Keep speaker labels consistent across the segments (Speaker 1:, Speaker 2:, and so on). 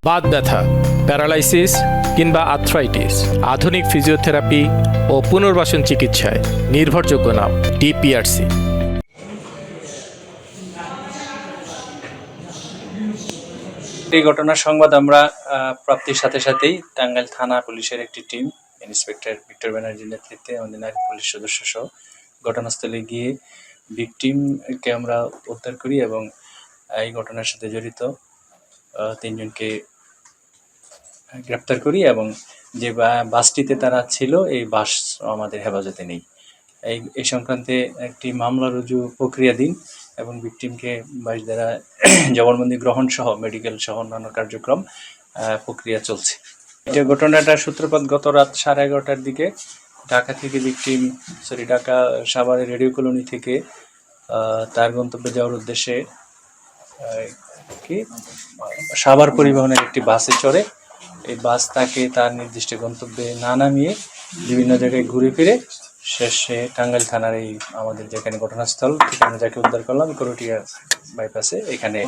Speaker 1: বাত ব্যথা, প্যারালাইসিস কিংবা আর্থ্রাইটিস, আধুনিক ফিজিওথেরাপি ও পুনর্বাসন চিকিৎসায় নির্ভরযোগ্য নাম ডিপিআরসি।
Speaker 2: এই ঘটনার সংবাদ আমরা প্রাপ্তির সাথে সাথেই টাঙ্গাইল থানা পুলিশের একটি টিম, ইন্সপেক্টর ভিক্টর ব্যানার্জির নেতৃত্বে আমাদের নারী পুলিশ সদস্য সহ ঘটনাস্থলে গিয়ে ভিকটিমকে আমরা উদ্ধার করি এবং এই ঘটনার সাথে জড়িত 3 জনকে গ্রেপ্তার করি এবং যে বাসটিতে তারা ছিল এই বাস আমাদের হেফাজতে নেই। এই সংক্রান্তে একটি মামলা রুজু প্রক্রিয়াধীন এবং ভিকটিমকে 22 ধারা জবানবন্দি গ্রহণ সহ মেডিকেল সহ অন্যান্য কার্যক্রম প্রক্রিয়া চলছে। এই ঘটনাটার সূত্রপাত গত রাত 11:30টার দিকে ঢাকা থেকে ঢাকা সাভারের রেডিও কলোনি থেকে তার গন্তব্যে যাওয়ার উদ্দেশ্যে সাভার পরিবহনের একটি বাসে চড়ে এই বাস তাকে তার নির্দিষ্ট গন্তব্যে না নামিয়ে বিভিন্ন জায়গায় ঘুরে ফিরে শেষে টাঙ্গাইল থানার এই আমাদের যেখানে ঘটনাস্থল সেখানে যাকে উদ্ধার করলাম করটিয়া বাইপাসে এখানে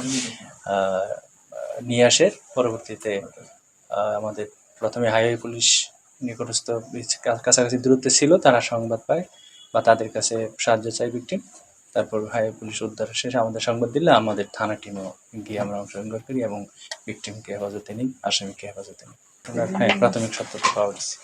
Speaker 2: নিয়ে আসে। পরবর্তীতে আমাদের প্রথমে হাইওয়ে পুলিশ নিকটস্থ কাছাকাছি দূরত্বে ছিল, তারা সংবাদ পায় বা তাদের কাছে সাহায্য চায় ভিকটিম। তারপর হাইওয়ে পুলিশ উদ্ধার শেষে আমাদের সংবাদ দিলে আমাদের থানা টিমও গিয়ে আমরা অংশগ্রহণ করি এবং ভিকটিমকে হেফাজতে নিই, আসামিকে হেফাজতে নিই। প্রাথমিক সত্যতা পাওয়া গেছে।